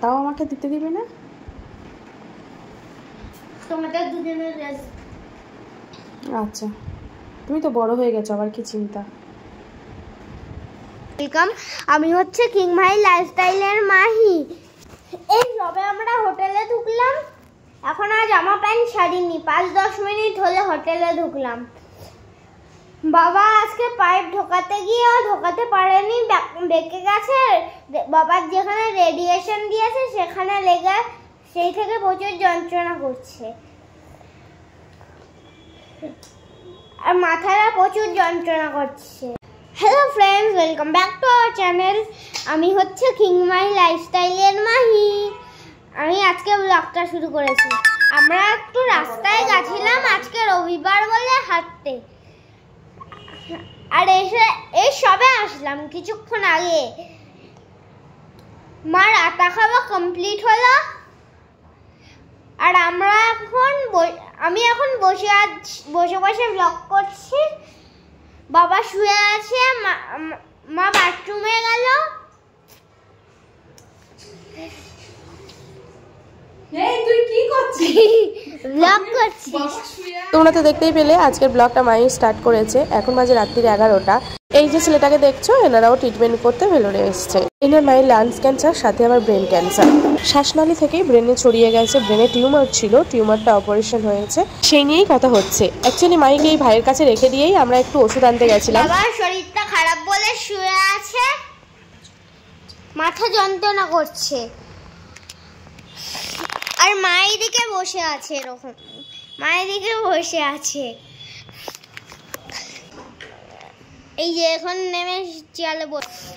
তাও আমাকে দিতে দিবে না? তোমাদের দুজনের আচ্ছা, তুমি তো বড় হয়ে গেছো, আবার কি চিন্তা। ওয়েলকাম, আমি হচ্ছে কিং ভাই লাইফস্টাইলের মাহি। এই সবে আমরা হোটেলে ঢুকলাম, এখন আর জামা প্যান্ট ছাড়িনি, 5-10 মিনিট হলে হোটেলে ঢুকলাম। বাবা আজকে পাইপ ঢোকাতে গিয়ে ঢোকাতে পারেনি, বেঁকে গেছে। বাবার যেখানে রেডিয়েশন দিয়েছে সেখানে লেগে সেই থেকে প্রচুর যন্ত্রণা করছে, আর মাথাটা প্রচুর যন্ত্রণা করছে। Hello friends, welcome back to our channel. আমি হচ্ছে কিং মাই লাইফস্টাইলের মাহি। আমি আজকে ব্লগটা শুরু করেছি। আমরা একটু রাস্তায় গেছিলাম আজকে রবিবার বলে হাঁটতে, আর এই সবে আসলাম কিছুক্ষণ আগে। মার আটা খাওয়া কমপ্লিট হলো, আর আমি এখন বসে বসে ব্লগ করছি। বাবা শুয়ে আছে, মা বাথরুমে গেল। ব্লগ করছিস? তোমরা তো দেখতেই পেলে আজকের ব্লগটা মাই স্টার্ট করেছে। এখন বাজে রাত্রির 11টা। এই যে ছেলেটাকে দেখছো, এনারাও ট্রিটমেন্ট করতে ভেলোরে এসছে। এনার মায়ের লাংস ক্যান্সার, সাথে আবার ব্রেন ক্যান্সার। শ্বাসনালী থেকেই ব্রেনে ছড়িয়ে গেছে, ব্রেনে টিউমার ছিল, টিউমারটা অপারেশন হয়েছে, সেই নিয়েই কথা হচ্ছে। অ্যাকচুয়ালি মাইকে এই ভাইয়ের কাছে রেখে দিয়েই আমরা একটু ওষুধ আনতে গেছিলাম। বাবার শরীরটা খারাপ বলে শুয়ে আছে, মাথা যন্ত্রণা করছে, আর মায়ের দিকে বসে আছে, এরকম মায়ের দিকে বসে আছে। এই যে এখন নেমে চেয়ালে বসে।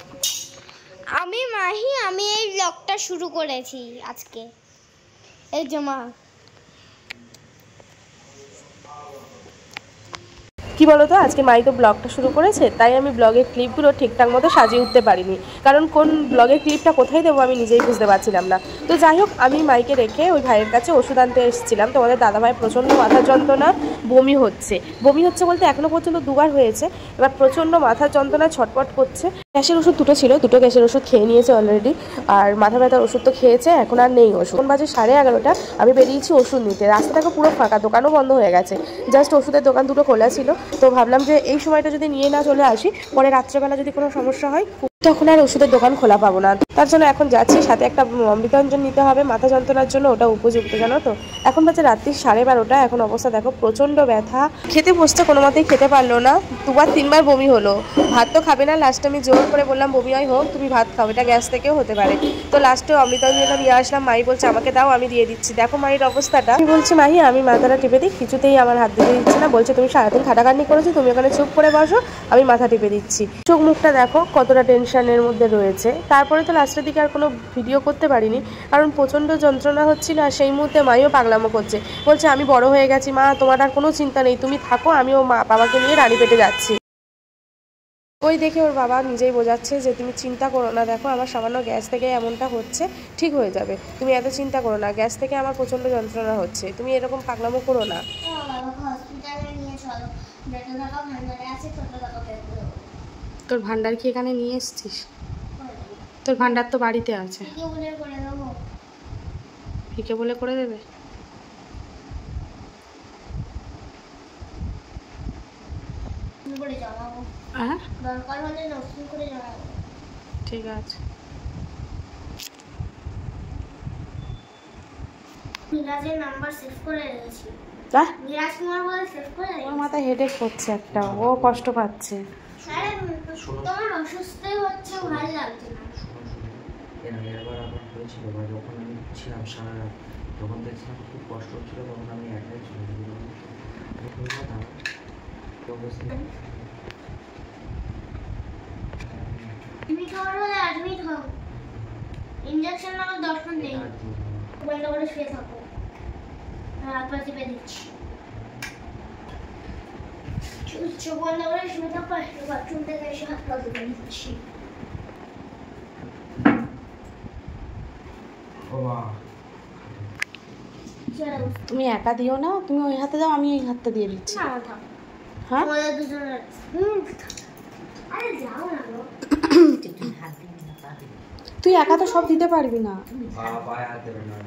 আমি মাহি, আমি এই ব্লগটা শুরু করেছি আজকে। এই যে মা, কি বলতো, আজকে মাই তো ব্লগটা শুরু করেছে, তাই আমি ব্লগের ক্লিপগুলো ঠিকঠাক মতো সাজিয়ে উঠতে পারিনি, কারণ কোন ব্লগের ক্লিপটা কোথায় দেবো আমি নিজেই বুঝতে পারছিলাম না। তো যাই হোক, আমি মাইকে রেখে ওই ভাইয়ের কাছে ওষুধ আনতে এসেছিলাম। তোমাদের দাদাভাই প্রচণ্ড মাথার যন্ত্রণা, বমি হচ্ছে বলতে এখনও পর্যন্ত 2বার হয়েছে। এবার প্রচণ্ড মাথার যন্ত্রণা, ছটপট করছে। গ্যাসের ওষুধ 2টো ছিল, 2টো গ্যাসের ওষুধ খেয়ে নিয়েছে অলরেডি, আর মাথা ব্যথার ওষুধ তো খেয়েছে, এখন আর নেই ওষুধ। এখন বাজে 11:30। আমি বেরিয়েছি ওষুধ নিতে। রাস্তাটাকে পুরো ফাঁকা, দোকানও বন্ধ হয়ে গেছে, জাস্ট ওষুধের দোকান 2টো খোলা ছিল। তো ভাবলাম যে এই সময়টা যদি নিয়ে না চলে আসি, পরে রাত্রেবেলা যদি কোনো সমস্যা হয় তখন আর ওষুধের দোকান খোলা পাবো না। তার জন্য এখন যাচ্ছি, সাথে একটা অমৃতাঞ্জন নিতে হবে মাথা যন্ত্রণার জন্য, ওটা উপযুক্ত, জানো তো। এখন বাজে রাত্রি 12:30। এখন অবস্থা দেখো, প্রচণ্ড ব্যথা। খেতে বসতে কোনো মতেই খেতে পারলো না, 2-3বার বমি হলো। ভাত তো খাবে না, লাস্টে আমি জোর করে বললাম বমি হয় হোক, তুমি ভাত খাও, এটা গ্যাস থেকেও হতে পারে। তো লাস্টে অমৃতাঞ্জনটা নিয়ে আসলাম। মাই বলছে আমাকে দাও, আমি দিয়ে দিচ্ছি। দেখো মায়ের অবস্থাটা। আমি বলছি মাহি আমি মাথাটা টিপে দিই, কিছুতেই আমার হাত দিতে দিচ্ছে না। বলছে তুমি সারাদিন খাটাখাটনি করেছো, তুমি ওখানে চুপ করে বসো, আমি মাথা টিপে দিচ্ছি। চোখ মুখটা দেখো কতটা টেনশনের মধ্যে রয়েছে। তারপরে তো লাস্টের দিকে আর কোনো ভিডিও করতে পারিনি, কারণ প্রচণ্ড যন্ত্রণা হচ্ছিল। আর সেই মুহূর্তে মাইও পাগলামো করছে, বলছে আমি বড় হয়ে গেছি মা, তোমার আর কোনো চিন্তা নেই, তুমি থাকো, আমিও বাবাকে নিয়ে রানীপেটে যাচ্ছি। ওই দেখে ওর বাবা নিজেই বোঝাচ্ছে যে তুমি চিন্তা করো না, দেখো আমার সামান্য গ্যাস থেকে এমনটা হচ্ছে, ঠিক হয়ে যাবে, তুমি এত চিন্তা করো না, গ্যাস থেকে আমার প্রচণ্ড যন্ত্রণা হচ্ছে, তুমি এরকম পাগলামো করো না। তোর ভান্ডার কি এখানে নিয়ে এসছিস? তোর ভান্ডার তো বাড়িতে আছে। ফিকে বলে করে দেবে? হ্যাঁ ঠিক আছে। ওর মাথায় হেডেক হচ্ছে একটা, ও কষ্ট পাচ্ছে। তোমার অসুস্থ হচ্ছে, ভালো লাগছে না। এবার আবার হয়েছিল, বা যখন আমি ছিলাম সারা রাত, যখন দেখছিলাম খুব কষ্ট হচ্ছিল, তখন আমি একাই চলে গেলাম। অ্যাডমিট হও, ইনজেকশন নেওয়ার দরকার নেই, বন্ধ করে শুয়ে থাকো, হাত পা টিপে দিচ্ছি। চোখ বন্ধ করে শুয়ে থাকো, বাথরুম থেকে এসে হাত পা টিপে দিচ্ছি। তুমি একা দিও না, তুমি ওই হাতে দাও, আমি এই হাতটা দিয়ে দিচ্ছি। হ্যাঁ তুই একা তো সব দিতে পারবি না। পায়ে হাত দেবে না।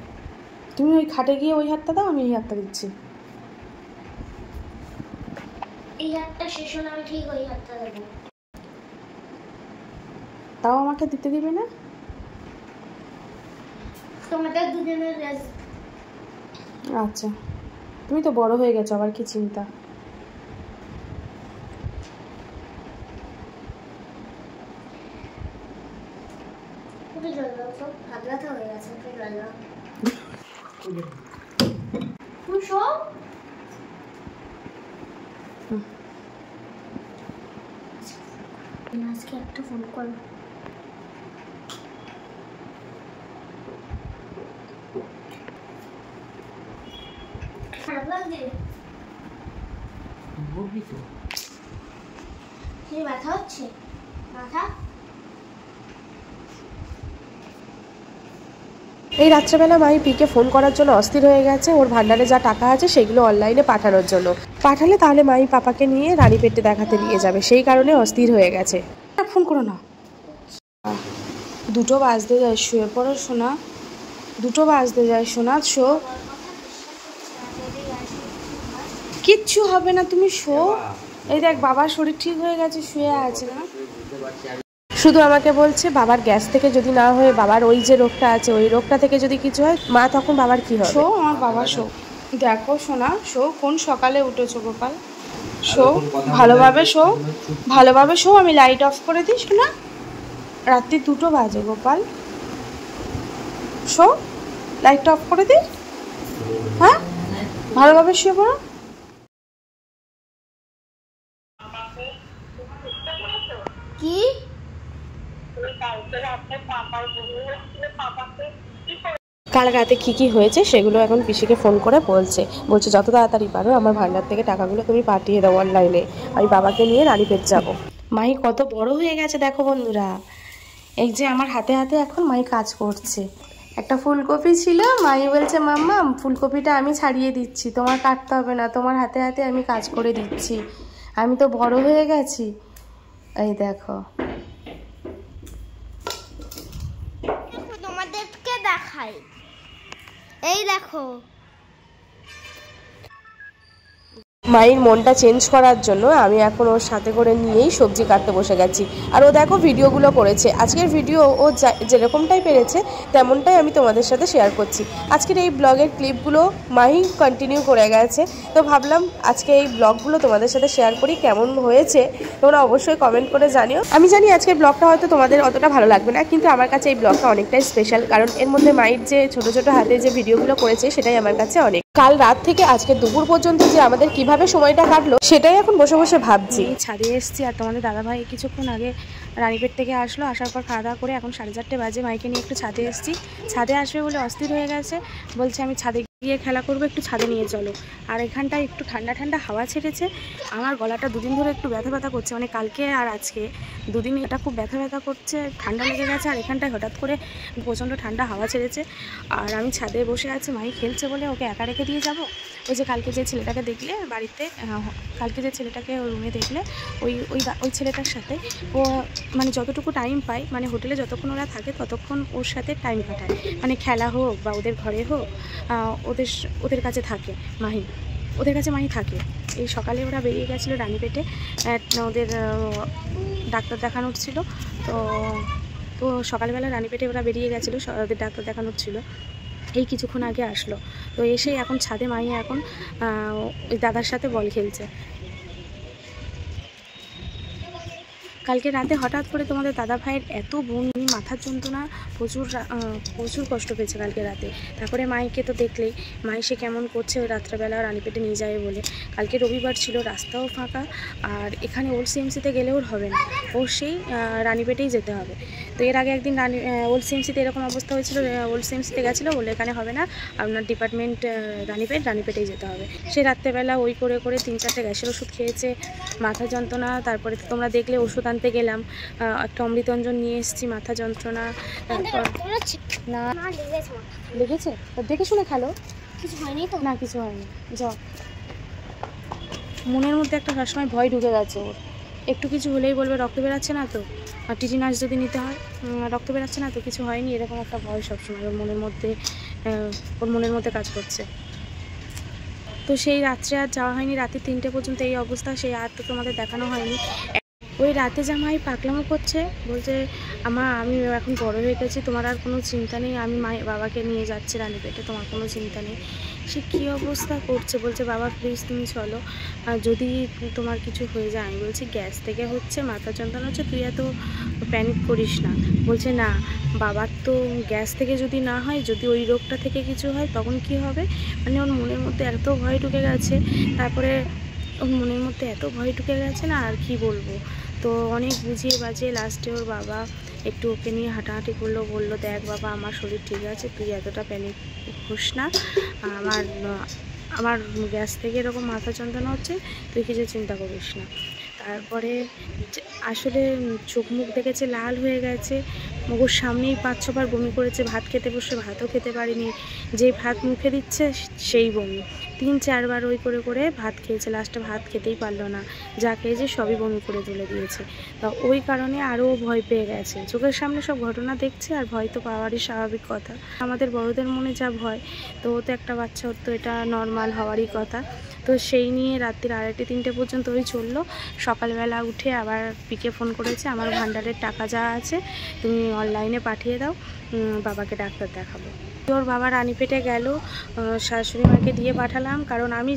তুমি ওই খাটে গিয়ে ওই হাতটা দাও, আমি এই হাতটা দিচ্ছি। এই হাতটা শেষ হলে আমি ঠিক ওই হাতটা দেবো। তাও আমাকে দিতে দিবে না? তোমাদের দুজনের রেস। আচ্ছা, তুমি তো বড় হয়ে গেছো, আবার কি চিন্তা। একটু জল দাও তো, হাত ব্যথা হয়ে গেছে, একটু জল দাও। খুশো আজকে একটা ফোন করো। খারাপ লাগছে? বলবি তো। কি ব্যথা হচ্ছে মাথা? এই রাত্রেবেলা মাই পিকে ফোন করার জন্য অস্থির হয়ে গেছে, ওর ভান্ডারে যা টাকা আছে সেগুলো অনলাইনে পাঠানোর জন্য। পাঠালে তাহলে মাই পাপাকে নিয়ে রানীপেটে দেখাতে নিয়ে যাবে, সেই কারণে অস্থির হয়ে গেছে। ফোন করো না। 2টো বাজতে যায়, শুয়ে পড়ো সোনা। 2টো বাজতে যায় সোনা, শো। কিচ্ছু হবে না, তুমি শো। এই দেখ বাবার শরীর ঠিক হয়ে গেছে, শুয়ে আছে না। শুধু আমাকে বলছে বাবার গ্যাস থেকে যদি না হয়ে বাবার ওই যে রোগটা আছে ওই রোগটা থেকে যদি কিছু হয় মা তখন বাবার কি হবে। শো আমার বাবা শো। দেখো সোনা, শো। কোন সকালে উঠেছো গোপাল? শো ভালোভাবে, শো ভালোভাবে, শো। আমি লাইট অফ করে দিই সোনা। রাত্রি 2টো বাজে গোপাল, শো। লাইটটা অফ করে দিই। হ্যাঁ, ভালোভাবে শুয়ে পড়ো। কি কাল রাতে কি হয়েছে সেগুলো এখন পিসিকে ফোন করে বলছে যত তাড়াতাড়ি পারো আমার ভান্ডার থেকে টাকাগুলো তুমি পাঠিয়ে দাও অনলাইনে, আমি বাবাকে নিয়ে রানীপেট যাবো। মাই কত বড় হয়ে গেছে দেখো বন্ধুরা। এই যে আমার হাতে হাতে এখন মাই কাজ করছে। একটা ফুলকপি ছিল, মাই বলছে মাম্মা ফুলকপিটা আমি ছাড়িয়ে দিচ্ছি, তোমার কাটতে হবে না, তোমার হাতে হাতে আমি কাজ করে দিচ্ছি, আমি তো বড় হয়ে গেছি। এই দেখো, তোমাদেরকে দেখাই, এই দেখো। মায়ের মনটা চেঞ্জ করার জন্য আমি এখন ওর সাথে করে নিয়েই সবজি কাটতে বসে গেছি। আর ও দেখো ভিডিওগুলো করেছে। আজকের ভিডিও ও যেরকমটাই পেরেছে তেমনটাই আমি তোমাদের সাথে শেয়ার করছি। আজকের এই ব্লগের ক্লিপগুলো মাহি কন্টিনিউ করে গেছে, তো ভাবলাম আজকে এই ব্লগগুলো তোমাদের সাথে শেয়ার করি। কেমন হয়েছে তোমরা অবশ্যই কমেন্ট করে জানিও। আমি জানি আজকের ব্লগটা হয়তো তোমাদের অতটা ভালো লাগবে না, কিন্তু আমার কাছে এই ব্লগটা অনেকটাই স্পেশাল, কারণ এর মধ্যে মায়ের যে ছোট ছোট হাতে যে ভিডিওগুলো করেছে সেটাই আমার কাছে অনেক। কাল রাত থেকে আজকে দুপুর পর্যন্ত যে আমাদের কিভাবে সময়টা কাটলো সেটাই এখন বসে বসে ভাবছি। ছাদে এসেছি আর তোমাদের দাদাভাই কিছুক্ষণ আগে রানীপেট থেকে আসলো, আসার পর খাওয়া দাওয়া করে এখন 4:30 বাজে। মাইকে নিয়ে একটু ছাদে এসেছি। ছাদে আসবে বলে অস্থির হয়ে গেছে, বলছে আমি ছাদে গিয়ে খেলা করবো, একটু ছাদে নিয়ে চলো। আর এখানটায় একটু ঠান্ডা ঠান্ডা হাওয়া ছেড়েছে। আমার গলাটা দুদিন ধরে একটু ব্যথা ব্যথা করছে, মানে কালকে আর আজকে দুদিন এটা খুব ব্যথা ব্যথা করছে, ঠান্ডা লেগে গেছে। আর এখানটায় হঠাৎ করে প্রচণ্ড ঠান্ডা হাওয়া ছেড়েছে। আর আমি ছাদে বসে আছি, মাই খেলছে বলে ওকে একা রেখে দিয়ে যাব। ওই যে কালকে যে ছেলেটাকে দেখলে বাড়িতে, কালকে যে ছেলেটাকে রুমে দেখলে, ওই ছেলেটার সাথে ও মানে যতটুকু টাইম পায়, মানে হোটেলে যতক্ষণ ওরা থাকে ততক্ষণ ওর সাথে টাইম কাটায়, মানে খেলা হোক বা ওদের ঘরে হোক, ওদের কাছে থাকে মাহি, ওদের কাছে মাহি থাকে। এই সকালে ওরা বেরিয়ে গেছিলো রানীপেটে, ওদের ডাক্তার দেখানোর ছিল। তো সকালবেলা রানীপেটে ওরা বেরিয়ে গেছিলো, ওদের ডাক্তার দেখানোর ছিল। এই কিছুক্ষণ আগে আসলো। তো এসে এখন ছাদে মাহি এখন ওই দাদার সাথে বল খেলছে। কালকে রাতে হঠাৎ করে তোমাদের দাদা ভাইয়ের এত বমি, মাথার যন্ত্রণা, প্রচুর কষ্ট পেয়েছে কালকে রাতে। তারপরে মাইকে তো দেখলেই, মাই সে কেমন করছে ওই রাত্রেবেলা রানীপেটে নিয়ে যাবে বলে। কালকে রবিবার ছিল, রাস্তাও ফাঁকা, আর এখানে ওল্ড সিএমসিতে গেলে ওর হবে না, ওর সেই রানীপেটেই যেতে হবে। তো এর আগে একদিন ওল্ড সিএমসিতে এরকম অবস্থা হয়েছিল, ওল্ড সিএমসিতে গেছিলো, বলে এখানে হবে না, আপনার ডিপার্টমেন্ট রানীপেটেই যেতে হবে। সে রাত্রেবেলা ওই করে 3-4টে গ্যাসের ওষুধ খেয়েছে, মাথা যন্ত্রণা। তারপরে তোমরা দেখলে ওষুধ আনতে গেলাম, একটা অমৃতঞ্জন নিয়ে এসেছি, মাথা যন্ত্রণা। তারপর না লেগেছে, দেখে শুনে খেলো, কিছু হয়নি তো? না কিছু হয়নি। মনের মধ্যে একটা সবসময় ভয় ঢুকে গেছে ওর, একটু কিছু হলেই বলবে রক্ত বেরাচ্ছে না তো, আর টিটিনাস যদি নিতে হয়, রক্ত বেরাচ্ছে না তো, কিছু হয়নি, এরকম একটা ভয় সবসময় ওর মনের মধ্যে কাজ করছে। তো সেই রাত্রে আর যাওয়া হয়নি, রাতে 3টে পর্যন্ত এই অবস্থা, সেই আর তো তোমাদের দেখানো হয়নি। ওই রাতে জামাই পাকলামো করছে, বলছে আমি এখন বড় হয়ে গেছি, তোমার আর কোনো চিন্তা নেই, আমি বাবাকে নিয়ে যাচ্ছি রানীপেটে, তোমার কোনো চিন্তা নেই। সে কী অবস্থা করছে, বলছে বাবা প্লিজ তুমি চলো, আর যদি তোমার কিছু হয়ে যায়। আমি বলছি গ্যাস থেকে হচ্ছে, মাথা যন্ত্রণা হচ্ছে, তুই এত প্যানিক করিস না। বলছে না বাবার তো গ্যাস থেকে যদি না হয়, যদি ওই রোগটা থেকে কিছু হয় তখন কি হবে। মানে ওর মনের মধ্যে এত ভয় ঢুকে গেছে, তারপরে ওর মনের মধ্যে এত ভয় ঢুকে গেছে না আর কি বলবো। তো অনেক বুঝিয়ে বাজিয়ে লাস্টে ওর বাবা একটু ওকে নিয়ে হাঁটাহাঁটি করলো, বললো দেখ বাবা আমার শরীর ঠিক আছে, তুই এতটা প্যানিক হোস না, আমার গ্যাস থেকে এরকম মাথা যন্ত্রণা হচ্ছে, তুই কিছু চিন্তা করিস না। তারপরে আসলে চোখ মুখ দেখেছে লাল হয়ে গেছে, ওর সামনেই 5-6 বার বমি করেছে, ভাত খেতে বসে ভাতও খেতে পারিনি, যেই ভাত মুখে দিচ্ছে সেই বমি, 3-4 বার ওই করে করে ভাত খেয়েছে, লাস্টে ভাত খেতেই পারলো না, যা খেয়েছে সবই বমি করে তুলে দিয়েছে। তা ওই কারণে আরও ভয় পেয়ে গেছে, চোখের সামনে সব ঘটনা দেখছে আর ভয় তো পাওয়ারই স্বাভাবিক কথা, আমাদের বড়দের মনে যা ভয়, তো ও তো একটা বাচ্চা, ওর তো এটা নর্মাল হওয়ারই কথা। তো সেই নিয়ে রাত্রির 2:30-3টে পর্যন্ত ওই চললো। সকালবেলা উঠে আবার পিকে ফোন করেছে, আমার ভান্ডারের টাকা যা আছে তুমি অনলাইনে পাঠিয়ে দাও, বাবাকে ডাক্তার দেখাবো। ওর বাবা রানীপেটে গেল, শাশুড়ি মাকে দিয়ে পাঠালাম, কারণ আমি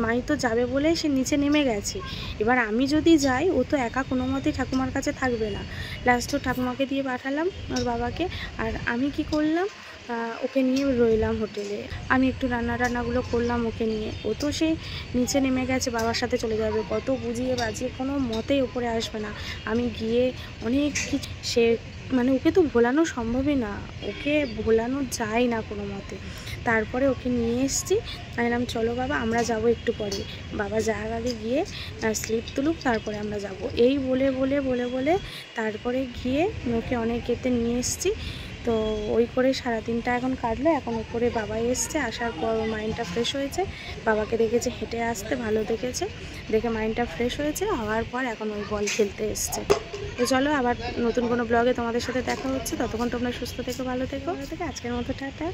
মাই তো যাবে বলে সে নিচে নেমে গেছে, এবার আমি যদি যাই ও তো একা কোনো মতেই ঠাকুমার কাছে থাকবে না, লাস্টে ঠাকুমাকে দিয়ে পাঠালাম ওর বাবাকে। আর আমি কি করলাম, ওকে নিয়ে রইলাম হোটেলে, আমি একটু রান্নাগুলো করলাম ওকে নিয়ে। ও তো সে নিচে নেমে গেছে, বাবার সাথে চলে যাবে, কত বুঝিয়ে বাজিয়ে কোনো মতেই উপরে আসবে না। আমি গিয়ে অনেক কিছু, সে মানে ওকে তো ভোলানো সম্ভবই না, ওকে ভোলানো যায় না কোনো মতে। তারপরে ওকে নিয়ে এসেছি, বললাম চলো বাবা আমরা যাব একটু পরে, বাবা যাওয়ার আগে গিয়ে স্লিপ তুলুক তারপরে আমরা যাব, এই বলে বলে বলে বলে তারপরে গিয়ে ওকে অনেক গেতে নিয়ে এসেছি। তো ওই করে সারা দিনটা এখন কাটলো। এখন ওপরে বাবা এসছে, আসার পর মাইন্ডটা ফ্রেশ হয়েছে, বাবাকে দেখেছে হেঁটে আসতে ভালো দেখেছে, দেখে মাইন্ডটা ফ্রেশ হয়েছে, হওয়ার পর এখন ওই বল খেলতে এসছে। তো চলো আবার নতুন কোনো ব্লগে তোমাদের সাথে দেখা হচ্ছে, ততক্ষণ তোমরা সুস্থ থেকো, ভালো থেকো, আজকের মতো টাটা।